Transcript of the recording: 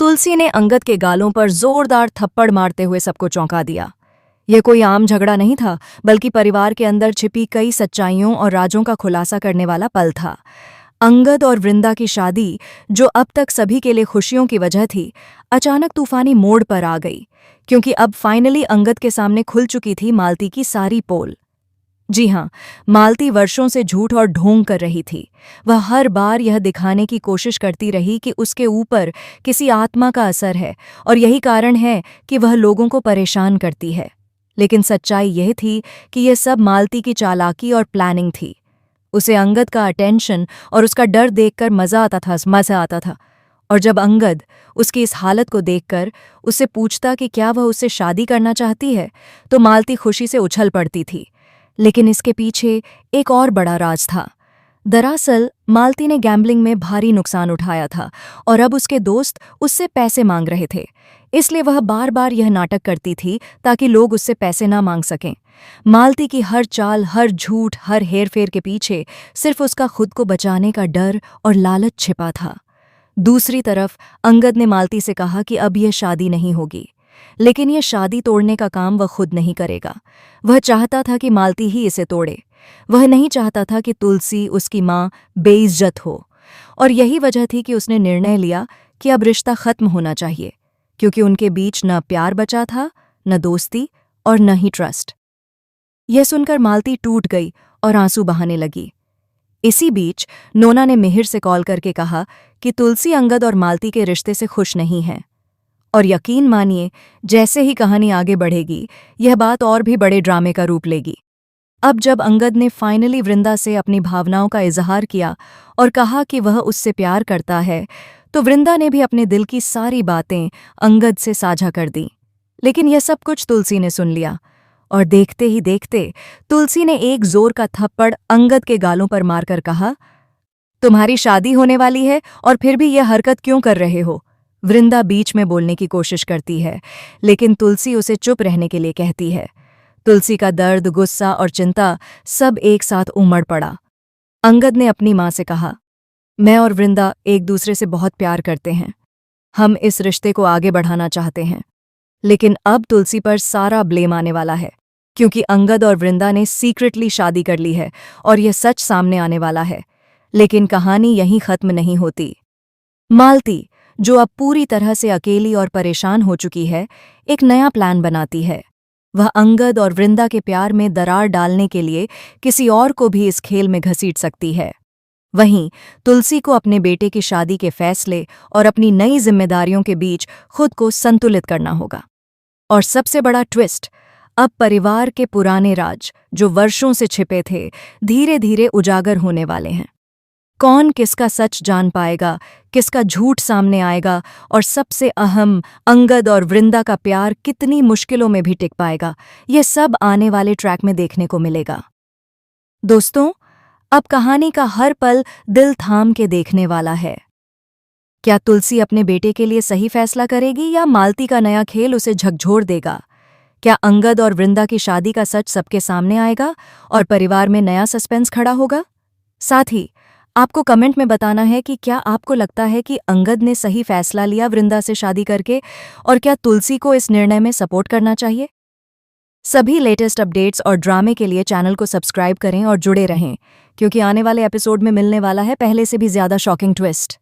तुलसी ने अंगद के गालों पर जोरदार थप्पड़ मारते हुए सबको चौंका दिया। यह कोई आम झगड़ा नहीं था, बल्कि परिवार के अंदर छिपी कई सच्चाइयों और राजों का खुलासा करने वाला पल था। अंगद और वृंदा की शादी, जो अब तक सभी के लिए खुशियों की वजह थी, अचानक तूफानी मोड़ पर आ गई, क्योंकि अब फाइनली अंगद के सामने खुल चुकी थी मालती की सारी पोल। जी हाँ, मालती वर्षों से झूठ और ढोंग कर रही थी। वह हर बार यह दिखाने की कोशिश करती रही कि उसके ऊपर किसी आत्मा का असर है और यही कारण है कि वह लोगों को परेशान करती है। लेकिन सच्चाई यह थी कि यह सब मालती की चालाकी और प्लानिंग थी। उसे अंगद का अटेंशन और उसका डर देखकर मज़ा आता था। और जब अंगद उसकी इस हालत को देखकर उससे पूछता कि क्या वह उससे शादी करना चाहती है, तो मालती खुशी से उछल पड़ती थी। लेकिन इसके पीछे एक और बड़ा राज था। दरअसल मालती ने गैम्बलिंग में भारी नुकसान उठाया था और अब उसके दोस्त उससे पैसे मांग रहे थे। इसलिए वह बार बार यह नाटक करती थी ताकि लोग उससे पैसे ना मांग सकें। मालती की हर चाल, हर झूठ, हर हेरफेर के पीछे सिर्फ उसका खुद को बचाने का डर और लालच छिपा था। दूसरी तरफ अंगद ने मालती से कहा कि अब यह शादी नहीं होगी, लेकिन यह शादी तोड़ने का काम वह खुद नहीं करेगा। वह चाहता था कि मालती ही इसे तोड़े। वह नहीं चाहता था कि तुलसी, उसकी माँ, बेइज्जत हो। और यही वजह थी कि उसने निर्णय लिया कि अब रिश्ता खत्म होना चाहिए, क्योंकि उनके बीच न प्यार बचा था, न दोस्ती और न ही ट्रस्ट। यह सुनकर मालती टूट गई और आंसू बहाने लगी। इसी बीच नोना ने मिहिर से कॉल करके कहा कि तुलसी अंगद और मालती के रिश्ते से खुश नहीं है। और यकीन मानिए, जैसे ही कहानी आगे बढ़ेगी, यह बात और भी बड़े ड्रामे का रूप लेगी। अब जब अंगद ने फाइनली वृंदा से अपनी भावनाओं का इजहार किया और कहा कि वह उससे प्यार करता है, तो वृंदा ने भी अपने दिल की सारी बातें अंगद से साझा कर दी। लेकिन यह सब कुछ तुलसी ने सुन लिया और देखते ही देखते तुलसी ने एक जोर का थप्पड़ अंगद के गालों पर मारकर कहा, तुम्हारी शादी होने वाली है और फिर भी यह हरकत क्यों कर रहे हो? वृंदा बीच में बोलने की कोशिश करती है, लेकिन तुलसी उसे चुप रहने के लिए कहती है। तुलसी का दर्द, गुस्सा और चिंता सब एक साथ उमड़ पड़ा। अंगद ने अपनी माँ से कहा, मैं और वृंदा एक दूसरे से बहुत प्यार करते हैं। हम इस रिश्ते को आगे बढ़ाना चाहते हैं। लेकिन अब तुलसी पर सारा ब्लेम आने वाला है, क्योंकि अंगद और वृंदा ने सीक्रेटली शादी कर ली है और यह सच सामने आने वाला है। लेकिन कहानी यहीं खत्म नहीं होती। मालती, जो अब पूरी तरह से अकेली और परेशान हो चुकी है, एक नया प्लान बनाती है। वह अंगद और वृंदा के प्यार में दरार डालने के लिए किसी और को भी इस खेल में घसीट सकती है। वहीं तुलसी को अपने बेटे की शादी के फैसले और अपनी नई जिम्मेदारियों के बीच खुद को संतुलित करना होगा। और सबसे बड़ा ट्विस्ट, अब परिवार के पुराने राज, जो वर्षों से छिपे थे, धीरे धीरे उजागर होने वाले हैं। कौन किसका सच जान पाएगा, किसका झूठ सामने आएगा, और सबसे अहम, अंगद और वृंदा का प्यार कितनी मुश्किलों में भी टिक पाएगा, यह सब आने वाले ट्रैक में देखने को मिलेगा। दोस्तों, अब कहानी का हर पल दिल थाम के देखने वाला है। क्या तुलसी अपने बेटे के लिए सही फैसला करेगी या मालती का नया खेल उसे झकझोर देगा? क्या अंगद और वृंदा की शादी का सच सबके सामने आएगा और परिवार में नया सस्पेंस खड़ा होगा? साथ ही आपको कमेंट में बताना है कि क्या आपको लगता है कि अंगद ने सही फैसला लिया वृंदा से शादी करके, और क्या तुलसी को इस निर्णय में सपोर्ट करना चाहिए? सभी लेटेस्ट अपडेट्स और ड्रामे के लिए चैनल को सब्सक्राइब करें और जुड़े रहें, क्योंकि आने वाले एपिसोड में मिलने वाला है पहले से भी ज्यादा शॉकिंग ट्विस्ट।